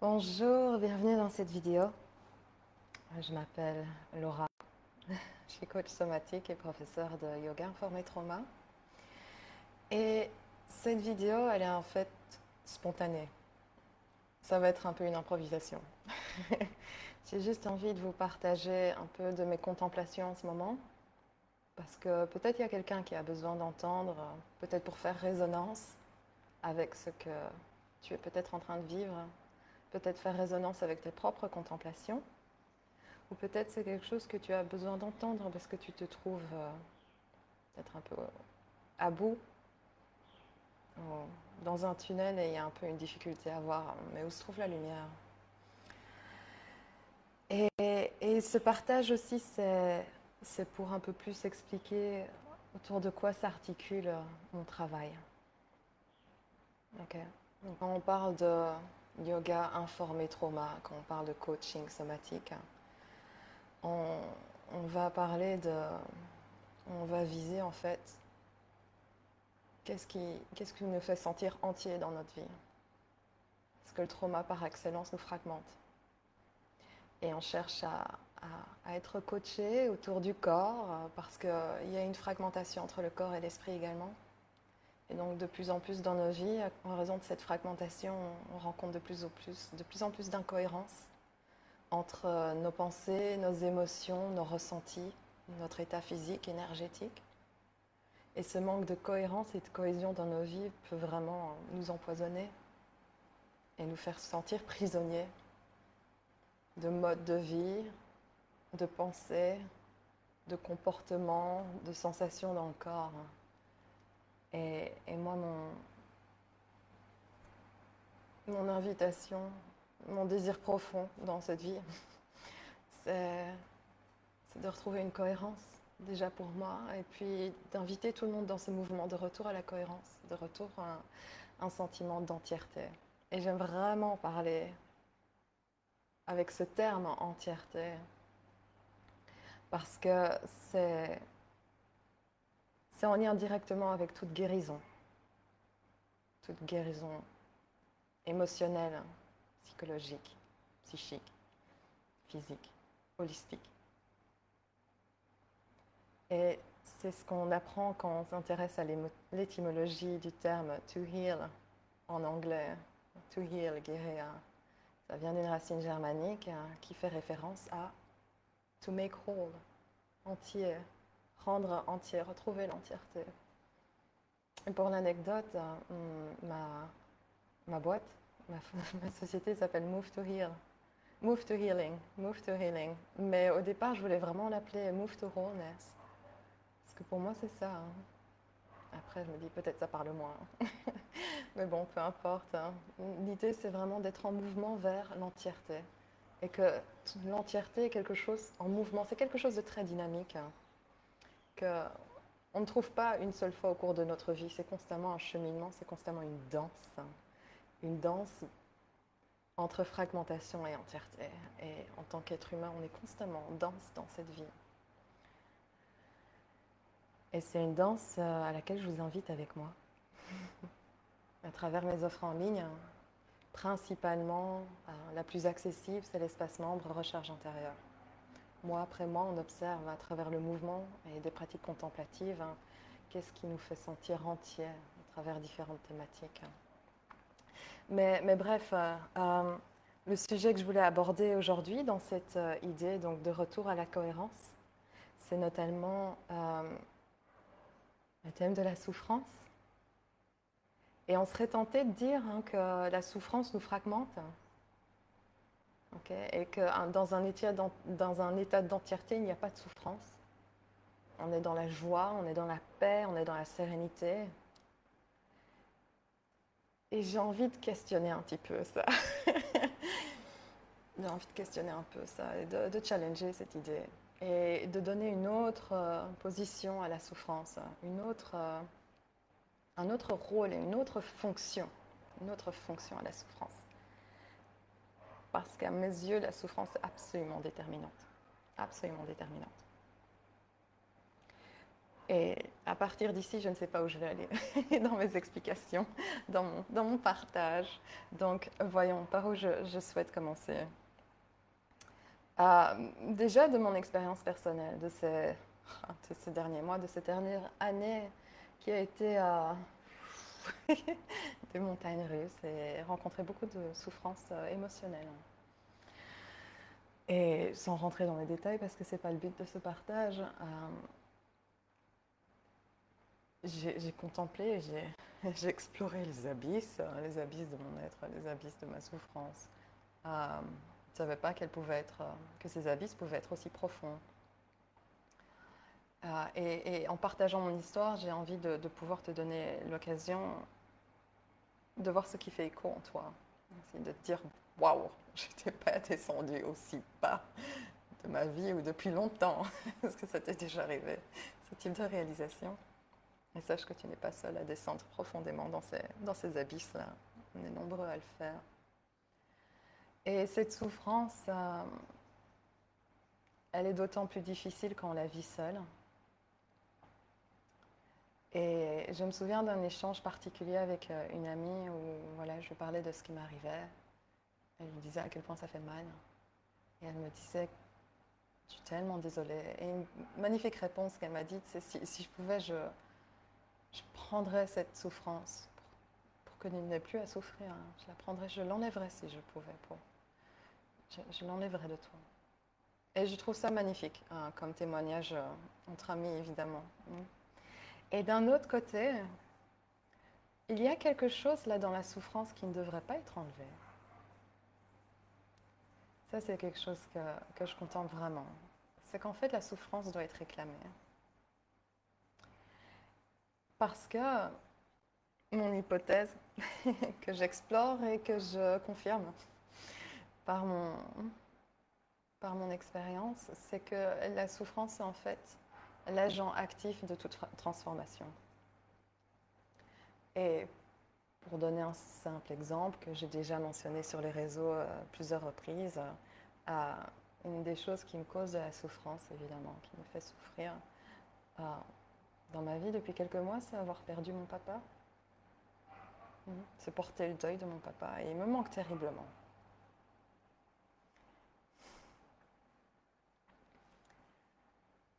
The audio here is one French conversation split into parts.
Bonjour, bienvenue dans cette vidéo. Je m'appelle Laura, je suis coach somatique et professeure de yoga informé trauma. Et cette vidéo, elle est en fait spontanée. Ça va être un peu une improvisation. J'ai juste envie de vous partager un peu de mes contemplations en ce moment. Parce que peut-être il y a quelqu'un qui a besoin d'entendre, peut-être pour faire résonance avec ce que tu es peut-être en train de vivre, peut-être faire résonance avec tes propres contemplations, ou peut-être c'est quelque chose que tu as besoin d'entendre parce que tu te trouves peut-être un peu à bout, dans un tunnel et il y a un peu une difficulté à voir, mais où se trouve la lumière. Et ce partage aussi, c'est pour un peu plus expliquer autour de quoi s'articule mon travail. Okay. Donc, quand on parle de yoga informé trauma, quand on parle de coaching somatique, on va parler on va viser en fait qu'est-ce qui nous fait sentir entier dans notre vie. Parce que le trauma par excellence nous fragmente. Et on cherche à être coaché autour du corps parce qu'il y a une fragmentation entre le corps et l'esprit également. Et donc de plus en plus dans nos vies, en raison de cette fragmentation, on rencontre de plus en plus d'incohérences entre nos pensées, nos émotions, nos ressentis, notre état physique, énergétique. Et ce manque de cohérence et de cohésion dans nos vies peut vraiment nous empoisonner et nous faire sentir prisonniers de modes de vie, de pensée, de comportements, de sensations dans le corps. Et moi, mon invitation, mon désir profond dans cette vie, c'est de retrouver une cohérence, déjà pour moi, et puis d'inviter tout le monde dans ce mouvement de retour à la cohérence, de retour à un sentiment d'entièreté. Et j'aime vraiment parler avec ce terme entièreté, parce que c'est en lien directement avec toute guérison émotionnelle, psychologique, psychique, physique, holistique. Et c'est ce qu'on apprend quand on s'intéresse à l'étymologie du terme to heal en anglais. To heal, guérir. Ça vient d'une racine germanique qui fait référence à to make whole, entier, rendre entier, retrouver l'entièreté. Et pour l'anecdote, ma boîte, ma société s'appelle Move to Heal. Move to Healing, Move to Healing. Mais au départ, je voulais vraiment l'appeler Move to Wholeness. Parce que pour moi, c'est ça. Après, je me dis peut-être ça parle moins. Mais bon, peu importe. L'idée, c'est vraiment d'être en mouvement vers l'entièreté. Et que l'entièreté est quelque chose en mouvement. C'est quelque chose de très dynamique. On ne trouve pas une seule fois au cours de notre vie. C'est constamment un cheminement, c'est constamment une danse. Une danse entre fragmentation et entièreté. Et en tant qu'être humain, on est constamment en danse dans cette vie. Et c'est une danse à laquelle je vous invite avec moi, à travers mes offres en ligne. Principalement, la plus accessible, c'est l'espace membre Recharge intérieure. Mois après mois, on observe à travers le mouvement et des pratiques contemplatives qu'est-ce qui nous fait sentir entiers à travers différentes thématiques. Mais bref, le sujet que je voulais aborder aujourd'hui dans cette idée donc, de retour à la cohérence, c'est notamment le thème de la souffrance. Et on serait tenté de dire que la souffrance nous fragmente, et que dans un état d'entièreté, il n'y a pas de souffrance. On est dans la joie, on est dans la paix, on est dans la sérénité. Et j'ai envie de questionner un petit peu ça. J'ai envie de questionner un peu ça et de challenger cette idée. Et de donner une autre position à la souffrance, un autre rôle et une autre fonction à la souffrance. Parce qu'à mes yeux, la souffrance est absolument déterminante. Absolument déterminante. Et à partir d'ici, je ne sais pas où je vais aller dans mes explications, dans mon partage. Donc, voyons par où je souhaite commencer. Déjà de mon expérience personnelle, de ces derniers mois, de cette dernière année qui a été des montagnes russes et rencontré beaucoup de souffrances émotionnelles. Et sans rentrer dans les détails parce que ce n'est pas le but de ce partage, j'ai contemplé, j'ai exploré les abysses de mon être, les abysses de ma souffrance. Je ne savais pas que ces abysses pouvaient être aussi profonds. Et en partageant mon histoire, j'ai envie de pouvoir te donner l'occasion de voir ce qui fait écho en toi. C'est de te dire, waouh, je n'étais pas descendue aussi bas de ma vie ou depuis longtemps. Est-ce que ça t'est déjà arrivé, ce type de réalisation? Et sache que tu n'es pas seul à descendre profondément dans ces abysses-là. On est nombreux à le faire. Et cette souffrance, elle est d'autant plus difficile quand on la vit seule. Et je me souviens d'un échange particulier avec une amie où voilà, je lui parlais de ce qui m'arrivait. Elle me disait à quel point ça fait mal. Et elle me disait, je suis tellement désolée. Et une magnifique réponse qu'elle m'a dite, c'est si je pouvais, je prendrais cette souffrance pour que nul n'ait plus à souffrir. Je la prendrais, je l'enlèverais si je pouvais. Je l'enlèverais de toi. Et je trouve ça magnifique, comme témoignage entre amis, évidemment. Et d'un autre côté, il y a quelque chose là dans la souffrance qui ne devrait pas être enlevé. Ça, c'est quelque chose que je contemple vraiment. C'est qu'en fait, la souffrance doit être réclamée. Parce que mon hypothèse que j'explore et que je confirme par mon expérience, c'est que la souffrance est en fait l'agent actif de toute transformation. Et pour donner un simple exemple que j'ai déjà mentionné sur les réseaux plusieurs reprises, une des choses qui me cause de la souffrance, évidemment, qui me fait souffrir dans ma vie depuis quelques mois, c'est avoir perdu mon papa. C'est porter le deuil de mon papa et il me manque terriblement.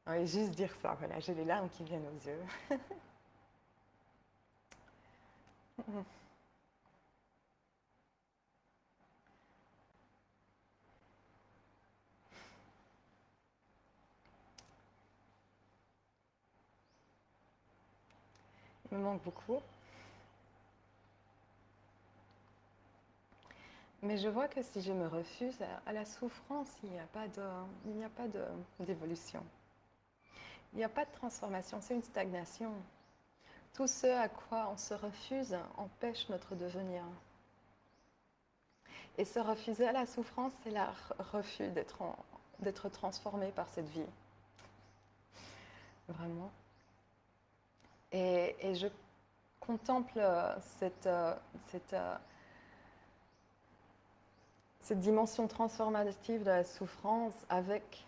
Et juste dire ça, voilà, j'ai les larmes qui viennent aux yeux. Il me manque beaucoup. Mais je vois que si je me refuse à la souffrance, il n'y a pas d'évolution. Il n'y a pas de transformation, c'est une stagnation. Tout ce à quoi on se refuse empêche notre devenir. Et se refuser à la souffrance, c'est le refus d'être transformé par cette vie. Vraiment. Et je contemple cette dimension transformative de la souffrance avec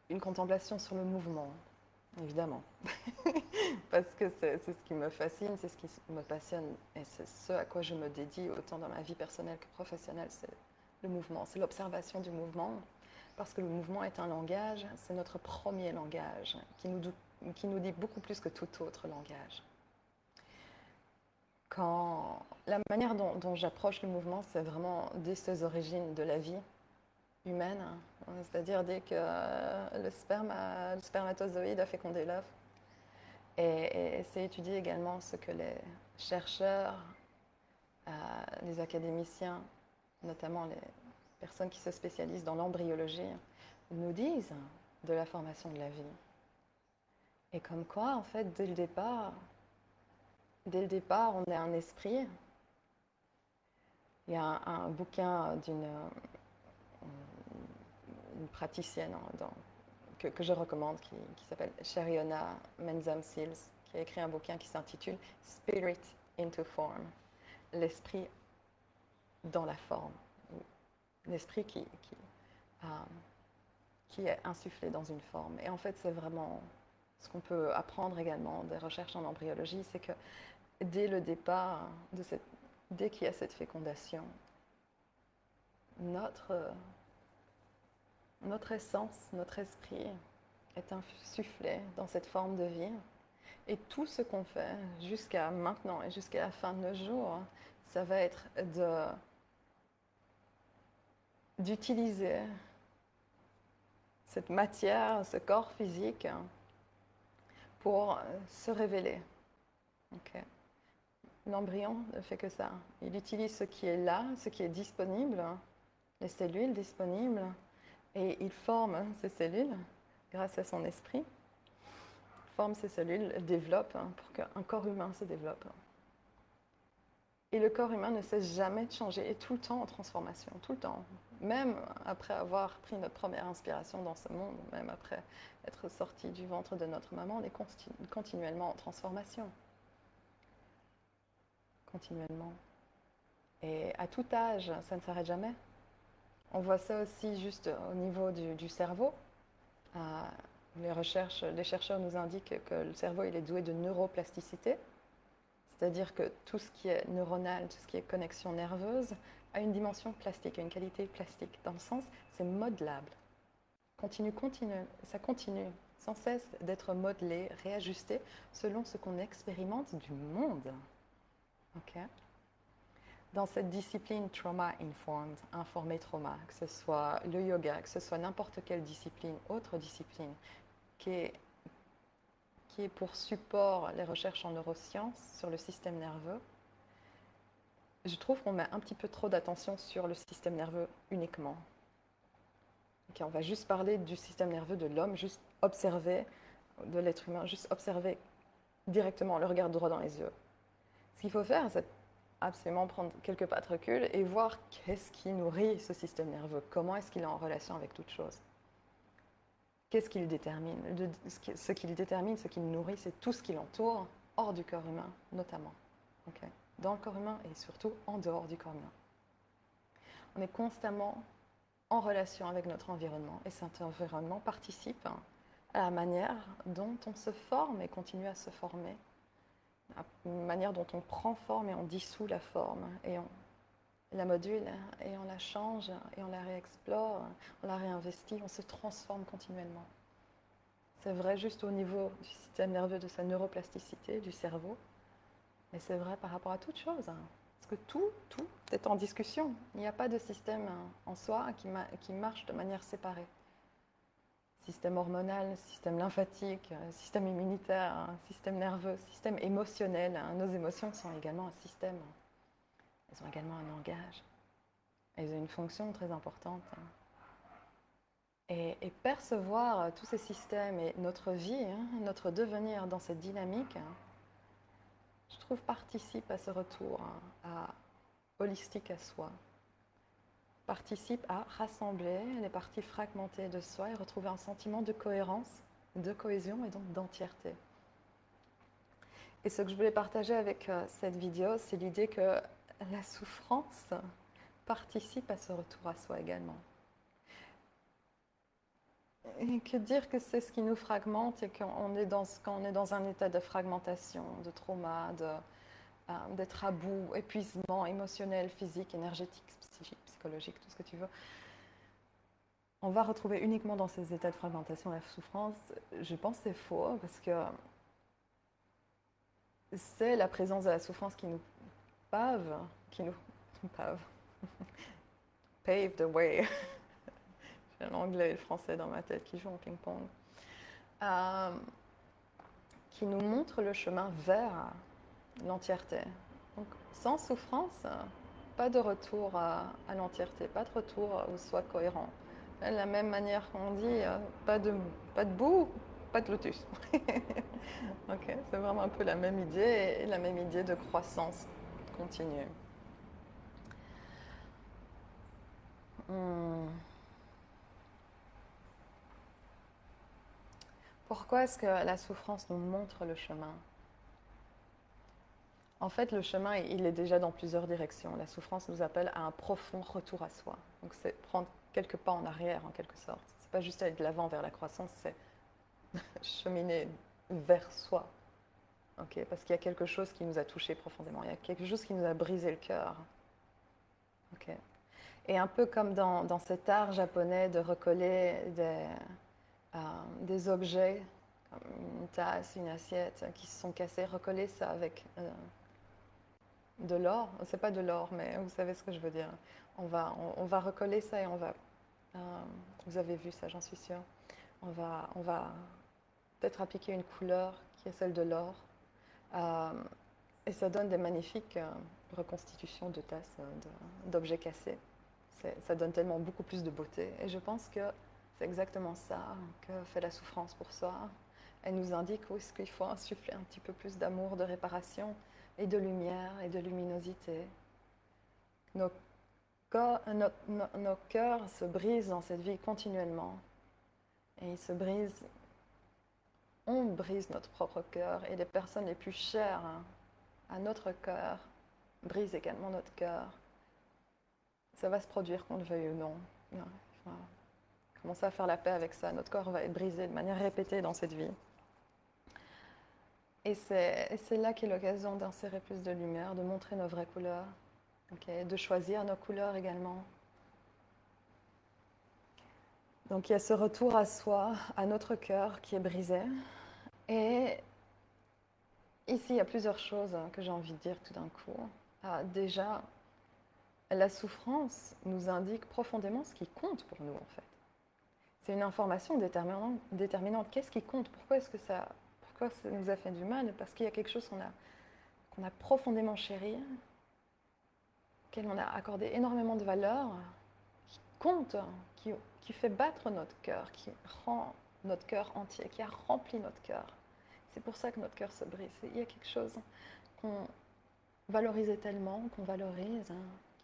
une contemplation sur le mouvement, évidemment. Parce que c'est ce qui me fascine, c'est ce qui me passionne et c'est ce à quoi je me dédie autant dans ma vie personnelle que professionnelle, c'est le mouvement, c'est l'observation du mouvement. Parce que le mouvement est un langage, c'est notre premier langage qui nous dit beaucoup plus que tout autre langage. La manière dont j'approche le mouvement, c'est vraiment dès ses origines de la vie humaine, c'est-à-dire dès que le spermatozoïde a fécondé l'œuf. Et c'est étudier également ce que les chercheurs, les académiciens, notamment les personnes qui se spécialisent dans l'embryologie, nous disent de la formation de la vie. Et comme quoi, en fait, dès le départ, on est un esprit. Il y a un bouquin d'une praticienne que je recommande qui s'appelle Sheriona Menzam-Seals, qui a écrit un bouquin qui s'intitule Spirit into Form, l'esprit dans la forme, l'esprit qui est insufflé dans une forme. Et en fait, c'est vraiment ce qu'on peut apprendre également des recherches en embryologie, c'est que dès le départ, dès qu'il y a cette fécondation, notre essence, notre esprit est insufflé dans cette forme de vie. Et tout ce qu'on fait jusqu'à maintenant et jusqu'à la fin de nos jours, ça va être d'utiliser cette matière, ce corps physique, pour se révéler. Okay. L'embryon ne fait que ça. Il utilise ce qui est là, ce qui est disponible, les cellules disponibles, et il forme ces cellules grâce à son esprit. Il forme ces cellules, développe pour qu'un corps humain se développe. Et le corps humain ne cesse jamais de changer, est tout le temps en transformation, tout le temps. Même après avoir pris notre première inspiration dans ce monde, même après être sorti du ventre de notre maman, on est continuellement en transformation. Continuellement. Et à tout âge, ça ne s'arrête jamais. On voit ça aussi juste au niveau du cerveau. Les chercheurs nous indiquent que le cerveau il est doué de neuroplasticité. C'est-à-dire que tout ce qui est neuronal, tout ce qui est connexion nerveuse, a une dimension plastique, a une qualité plastique. Dans le sens, c'est modelable. Ça continue sans cesse d'être modelé, réajusté selon ce qu'on expérimente du monde. Okay. Dans cette discipline trauma-informed, informé trauma, que ce soit le yoga, que ce soit n'importe quelle discipline, autre discipline, qui est pour support les recherches en neurosciences sur le système nerveux, je trouve qu'on met un petit peu trop d'attention sur le système nerveux uniquement. Okay, on va juste parler du système nerveux de l'homme, juste observer de l'être humain, juste observer directement, le regard droit dans les yeux. Ce qu'il faut faire, c'est absolument prendre quelques pas de recul et voir qu'est-ce qui nourrit ce système nerveux, comment est-ce qu'il est en relation avec toute chose. Qu'est-ce qu'il détermine? Ce qu'il détermine, ce qu'il nourrit, c'est tout ce qui l'entoure, hors du corps humain notamment. Okay. Dans le corps humain et surtout en dehors du corps humain. On est constamment en relation avec notre environnement et cet environnement participe à la manière dont on se forme et continue à se former, la manière dont on prend forme et on dissout la forme et on la module et on la change et on la réexplore, on la réinvestit, on se transforme continuellement. C'est vrai juste au niveau du système nerveux, de sa neuroplasticité, du cerveau, mais c'est vrai par rapport à toute chose. Parce que tout est en discussion. Il n'y a pas de système en soi qui marche de manière séparée. Système hormonal, système lymphatique, système immunitaire, système nerveux, système émotionnel. Nos émotions sont également un système. Elles ont également un langage. Elles ont une fonction très importante. Et percevoir tous ces systèmes et notre vie, notre devenir dans cette dynamique, je trouve participe à ce retour holistique à soi. Participe à rassembler les parties fragmentées de soi et retrouver un sentiment de cohérence, de cohésion et donc d'entièreté. Et ce que je voulais partager avec cette vidéo, c'est l'idée que la souffrance participe à ce retour à soi également. Et que dire que c'est ce qui nous fragmente et quand on est dans un état de fragmentation, de trauma, d'être à bout, épuisement émotionnel, physique, énergétique, psychique, psychologique, tout ce que tu veux. On va retrouver uniquement dans ces états de fragmentation la souffrance. Je pense que c'est faux parce que c'est la présence de la souffrance qui nous pave the way. J'ai l'anglais et le français dans ma tête qui jouent en ping-pong. Qui nous montre le chemin vers l'entièreté. Donc, sans souffrance, pas de retour à l'entièreté, pas de retour au soi cohérent. De la même manière qu'on dit, pas de boue, pas de lotus. Okay, c'est vraiment un peu la même idée et la même idée de croissance continue. Pourquoi est-ce que la souffrance nous montre le chemin? En fait, le chemin, il est déjà dans plusieurs directions. La souffrance nous appelle à un profond retour à soi. Donc, c'est prendre quelques pas en arrière, en quelque sorte. C'est pas juste aller de l'avant vers la croissance, c'est cheminer vers soi. Okay, parce qu'il y a quelque chose qui nous a touchés profondément, il y a quelque chose qui nous a brisé le cœur. Okay. Et un peu comme dans cet art japonais de recoller des objets, comme une tasse, une assiette, qui se sont cassés, recoller ça avec de l'or. C'est pas de l'or, mais vous savez ce que je veux dire. On va recoller ça et on va... vous avez vu ça, j'en suis sûre. On va peut-être appliquer une couleur qui est celle de l'or. Et ça donne des magnifiques reconstitutions de tasses, d'objets cassés. Ça donne tellement beaucoup plus de beauté. Et je pense que c'est exactement ça que fait la souffrance pour soi. Elle nous indique où est-ce qu'il faut insuffler un petit peu plus d'amour, de réparation, et de lumière, et de luminosité. Nos cœurs se brisent dans cette vie continuellement. Et ils se brisent. On brise notre propre cœur, et les personnes les plus chères à notre cœur brisent également notre cœur. Ça va se produire qu'on le veuille ou non. Il faut commencer à faire la paix avec ça. Notre corps va être brisé de manière répétée dans cette vie. Et c'est là qu'est l'occasion d'insérer plus de lumière, de montrer nos vraies couleurs, okay, de choisir nos couleurs également. Donc il y a ce retour à soi, à notre cœur qui est brisé. Et ici, il y a plusieurs choses que j'ai envie de dire tout d'un coup. Déjà, la souffrance nous indique profondément ce qui compte pour nous, en fait. C'est une information déterminante. Qu'est-ce qui compte? Pourquoi ça nous a fait du mal? Parce qu'il y a quelque chose qu'on a profondément chéri, auquel on a accordé énormément de valeur, qui compte, qui fait battre notre cœur, qui rend notre cœur entier, qui a rempli notre cœur. C'est pour ça que notre cœur se brise. Il y a quelque chose qu'on valorisait tellement, qu'on valorise,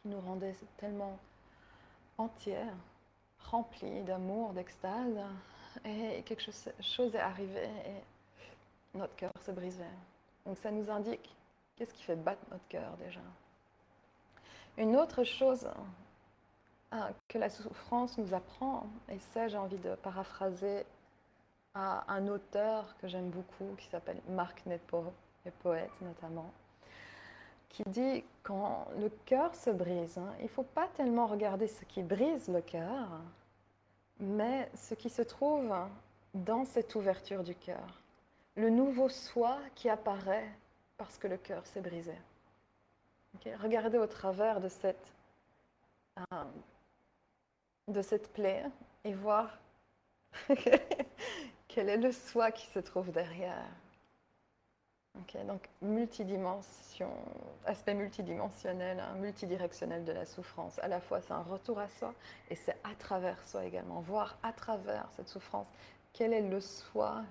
qui nous rendait tellement entiers, remplis d'amour, d'extase, et quelque chose est arrivé et notre cœur se brisait. Donc ça nous indique qu'est-ce qui fait battre notre cœur déjà. Une autre chose que la souffrance nous apprend, et ça j'ai envie de paraphraser à un auteur que j'aime beaucoup qui s'appelle Marc Nepo, et poète notamment, qui dit quand le cœur se brise, il ne faut pas tellement regarder ce qui brise le cœur, mais ce qui se trouve dans cette ouverture du cœur, le nouveau soi qui apparaît parce que le cœur s'est brisé. Okay? Regardez au travers de cette plaie et voir quel est le soi qui se trouve derrière. Okay, donc aspect multidimensionnel, multidirectionnel de la souffrance. À la fois, c'est un retour à soi et c'est à travers soi également. Voir à travers cette souffrance, quel est le soi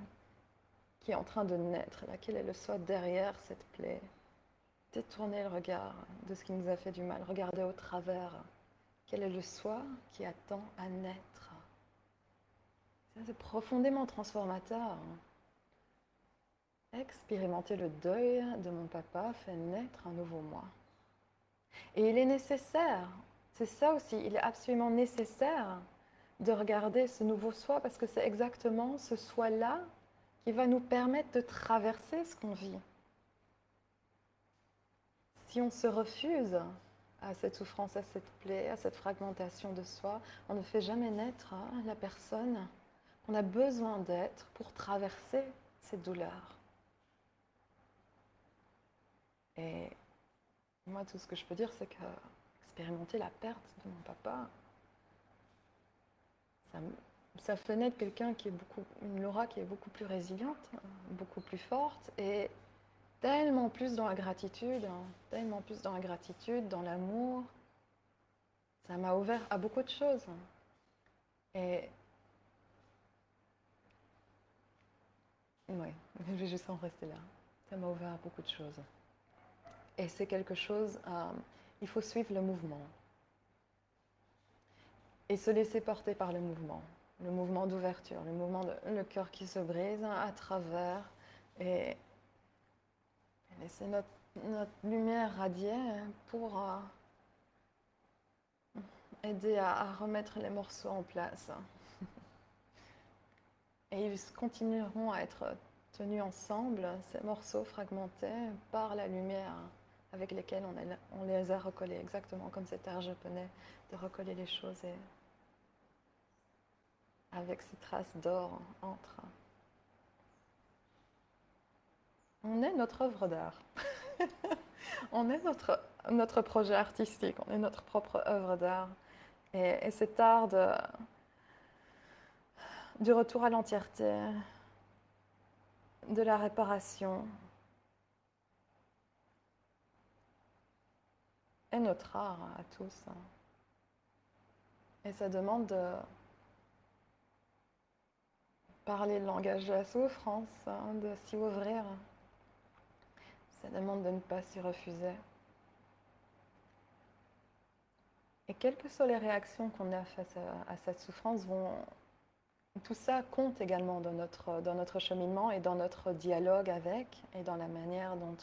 qui est en train de naître là, quel est le soi derrière cette plaie. Détourner le regard de ce qui nous a fait du mal, regarder au travers. Quel est le soi qui attend à naître? C'est profondément transformateur. Expérimenter le deuil de mon papa fait naître un nouveau moi. Et il est nécessaire, c'est ça aussi, il est absolument nécessaire de regarder ce nouveau soi parce que c'est exactement ce soi-là qui va nous permettre de traverser ce qu'on vit. Si on se refuse à cette souffrance, à cette plaie, à cette fragmentation de soi, on ne fait jamais naître la personne qu'on a besoin d'être pour traverser cette douleur. Et moi, tout ce que je peux dire, c'est que expérimenter la perte de mon papa, ça fait naître quelqu'un qui est une Laura qui est beaucoup plus résiliente, beaucoup plus forte et tellement plus dans la gratitude, dans l'amour. Ça m'a ouvert à beaucoup de choses. Et ouais, je vais juste en rester là. Ça m'a ouvert à beaucoup de choses. Et c'est quelque chose, il faut suivre le mouvement. Et se laisser porter par le mouvement d'ouverture, le cœur qui se brise à travers et laisser notre lumière radier pour aider à remettre les morceaux en place. Et ils continueront à être tenus ensemble, ces morceaux fragmentés par la lumière avec lesquels on les a recollés, exactement comme cet art japonais de recoller les choses et avec ces traces d'or entre. On est notre œuvre d'art. On est notre projet artistique, on est notre propre œuvre d'art. Et cet art du retour à l'entièreté, de la réparation, est notre art à tous. Et ça demande de parler le langage de la souffrance, de s'y ouvrir. Ça demande de ne pas s'y refuser. Et quelles que soient les réactions qu'on a face à cette souffrance, tout ça compte également dans notre cheminement et dans notre dialogue avec et dans la manière dont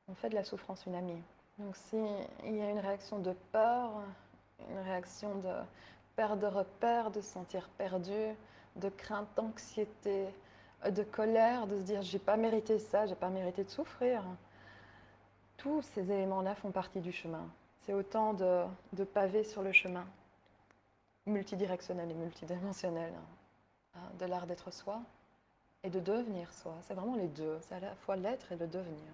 on fait de la souffrance une amie. Donc s'il y a une réaction de peur, une réaction de perte de repère, de se sentir perdu, de crainte, d'anxiété, de colère, de se dire j'ai pas mérité ça, j'ai pas mérité de souffrir, tous ces éléments-là font partie du chemin. C'est autant de pavés sur le chemin, multidirectionnel et multidimensionnel, de l'art d'être soi et de devenir soi. C'est vraiment les deux, c'est à la fois l'être et le devenir.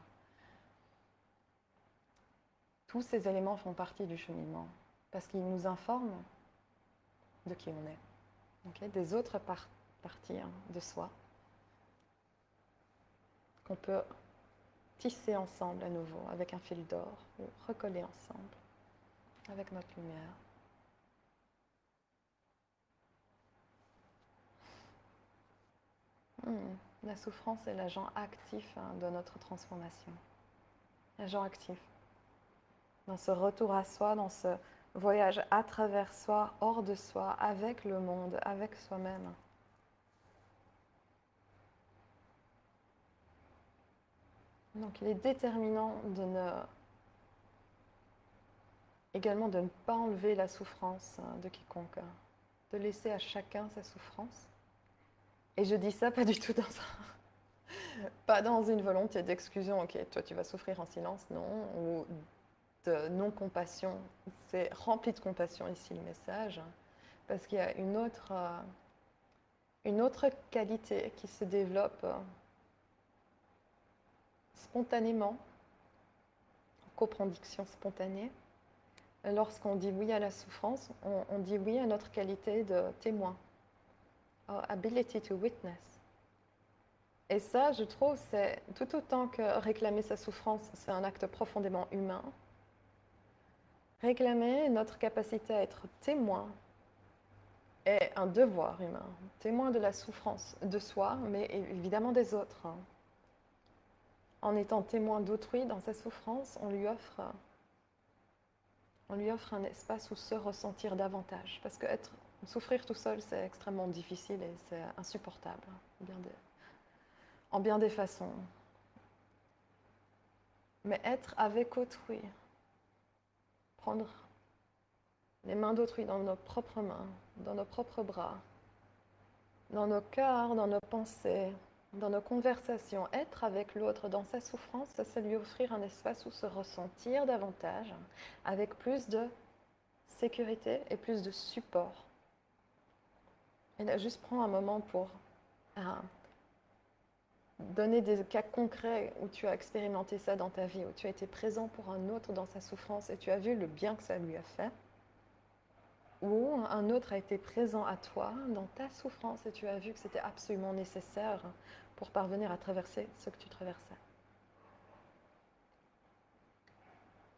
Tous ces éléments font partie du cheminement parce qu'ils nous informent de qui on est, okay? Des autres parties de soi qu'on peut tisser ensemble à nouveau avec un fil d'or ou recoller ensemble avec notre lumière. La souffrance est l'agent actif de notre transformation. L'agent actif. Dans ce retour à soi, dans ce voyage à travers soi, hors de soi, avec le monde, avec soi-même. Donc il est déterminant également de ne pas enlever la souffrance de quiconque, de laisser à chacun sa souffrance. Et je dis ça pas du tout pas dans une volonté d'exclusion, ok, toi tu vas souffrir en silence, non, ou de non-compassion. C'est rempli de compassion ici le message, parce qu'il y a une autre qualité qui se développe spontanément, coproduction spontanée. Lorsqu'on dit oui à la souffrance, on dit oui à notre qualité de témoin, ability to witness. Et ça, je trouve, c'est tout autant que réclamer sa souffrance, c'est un acte profondément humain. Réclamer notre capacité à être témoin est un devoir humain, témoin de la souffrance de soi, mais évidemment des autres. En étant témoin d'autrui dans sa souffrance, on lui offre un espace où se ressentir davantage. Parce que souffrir tout seul, c'est extrêmement difficile et c'est insupportable, en bien des façons. Mais être avec autrui, prendre les mains d'autrui dans nos propres mains, dans nos propres bras, dans nos cœurs, dans nos pensées, dans nos conversations, être avec l'autre dans sa souffrance, ça c'est lui offrir un espace où se ressentir davantage, avec plus de sécurité et plus de support. Et là, juste prends un moment pour donner des cas concrets où tu as expérimenté ça dans ta vie, où tu as été présent pour un autre dans sa souffrance et tu as vu le bien que ça lui a fait. Ou un autre a été présent à toi dans ta souffrance et tu as vu que c'était absolument nécessaire pour parvenir à traverser ce que tu traversais.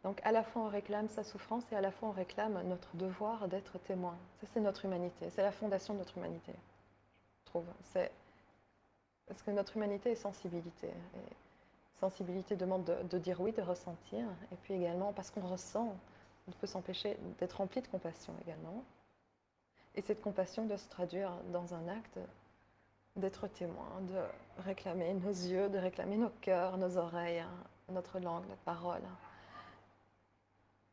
Donc à la fois on réclame sa souffrance et à la fois on réclame notre devoir d'être témoin. Ça c'est notre humanité, c'est la fondation de notre humanité, je trouve. C'est parce que notre humanité est sensibilité. Et sensibilité demande de dire oui, de ressentir. Et puis également parce qu'on ressent, on ne peut s'empêcher d'être rempli de compassion également. Et cette compassion doit se traduire dans un acte d'être témoin, de réclamer nos yeux, de réclamer nos cœurs, nos oreilles, notre langue, notre parole.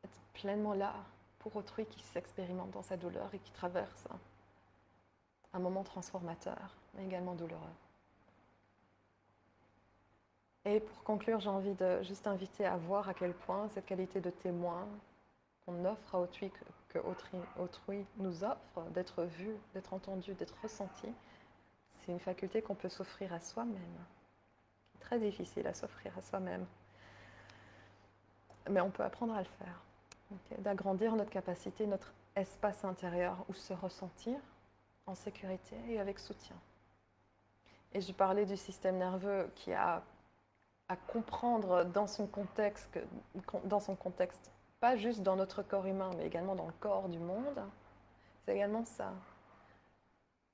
Être pleinement là pour autrui qui s'expérimente dans sa douleur et qui traverse un moment transformateur, mais également douloureux. Et pour conclure, j'ai envie de juste inviter à voir à quel point cette qualité de témoin qu'on offre à autrui, que autrui nous offre, d'être vu, d'être entendu, d'être ressenti, c'est une faculté qu'on peut s'offrir à soi-même. Très difficile à s'offrir à soi-même. Mais on peut apprendre à le faire. Okay. D'agrandir notre capacité, notre espace intérieur où se ressentir en sécurité et avec soutien. Et je parlais du système nerveux qui a à comprendre dans son contexte, pas juste dans notre corps humain, mais également dans le corps du monde. C'est également ça.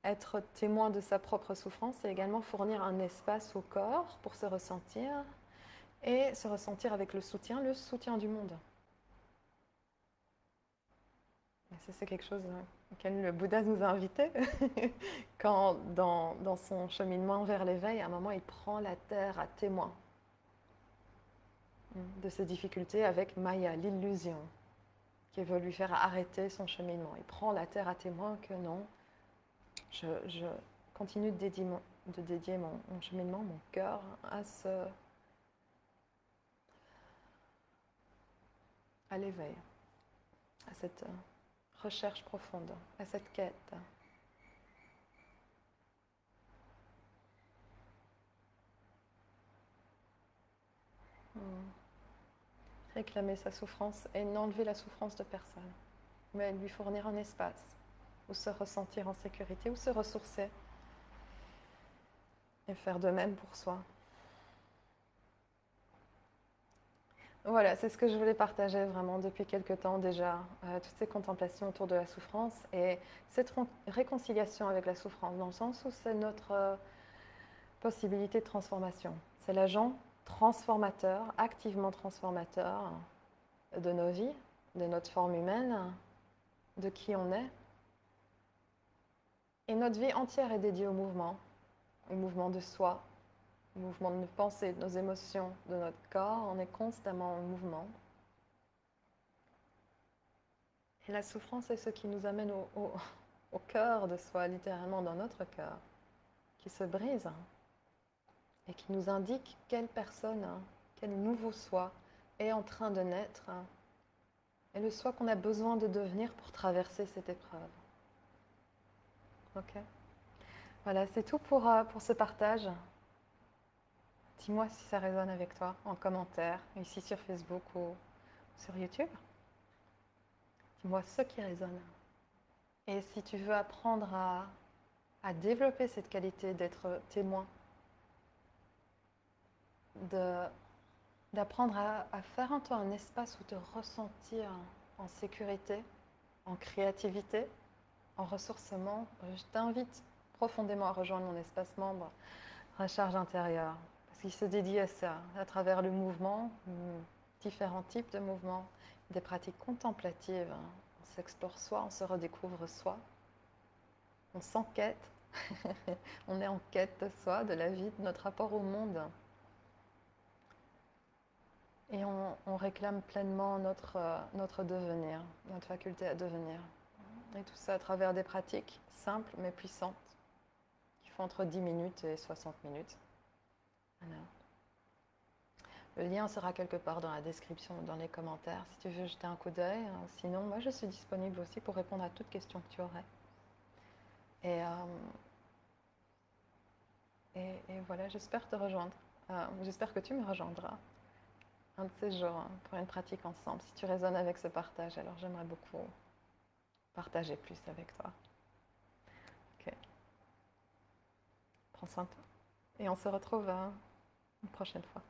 Être témoin de sa propre souffrance, c'est également fournir un espace au corps pour se ressentir et se ressentir avec le soutien du monde. Et ça, c'est quelque chose auquel le Bouddha nous a invités. Quand, dans son cheminement vers l'éveil, à un moment, il prend la terre à témoin de ses difficultés avec Maya, l'illusion, qui veut lui faire arrêter son cheminement. Il prend la terre à témoin que non, je continue de dédier mon cheminement, mon cœur à l'éveil, à cette recherche profonde, à cette quête. Réclamer sa souffrance et n'enlever la souffrance de personne, mais lui fournir un espace où se ressentir en sécurité, où se ressourcer et faire de même pour soi. Voilà, c'est ce que je voulais partager vraiment depuis quelque temps déjà, toutes ces contemplations autour de la souffrance et cette réconciliation avec la souffrance, dans le sens où c'est notre possibilité de transformation. C'est l'agent transformateur, activement transformateur de nos vies, de notre forme humaine, de qui on est. Et notre vie entière est dédiée au mouvement de soi, au mouvement de nos pensées, de nos émotions, de notre corps. On est constamment en mouvement. Et la souffrance est ce qui nous amène au cœur de soi, littéralement dans notre cœur, qui se brise et qui nous indique quelle personne, quel nouveau soi est en train de naître et le soi qu'on a besoin de devenir pour traverser cette épreuve. Ok. Voilà, c'est tout pour ce partage. Dis-moi si ça résonne avec toi en commentaire, ici sur Facebook ou sur YouTube. Dis-moi ce qui résonne. Et si tu veux apprendre à développer cette qualité d'être témoin, d'apprendre à faire en toi un espace où te ressentir en sécurité, en créativité, en ressourcement, je t'invite profondément à rejoindre mon espace membre Recharge intérieure, parce qu'il se dédie à ça, à travers le mouvement, différents types de mouvements, des pratiques contemplatives. On s'explore soi, on se redécouvre soi, on s'enquête, on est en quête de soi, de la vie, de notre rapport au monde. Et on réclame pleinement notre devenir, notre faculté à devenir. Et tout ça à travers des pratiques simples mais puissantes, qui font entre 10 minutes et 60 minutes. Voilà. Le lien sera quelque part dans la description ou dans les commentaires si tu veux jeter un coup d'œil. Sinon, moi je suis disponible aussi pour répondre à toute question que tu aurais. Et voilà, j'espère te rejoindre. J'espère que tu me rejoindras un de ces jours pour une pratique ensemble. Si tu résonnes avec ce partage, alors j'aimerais beaucoup partager plus avec toi. Ok. Prends soin de toi. Et on se retrouve une prochaine fois.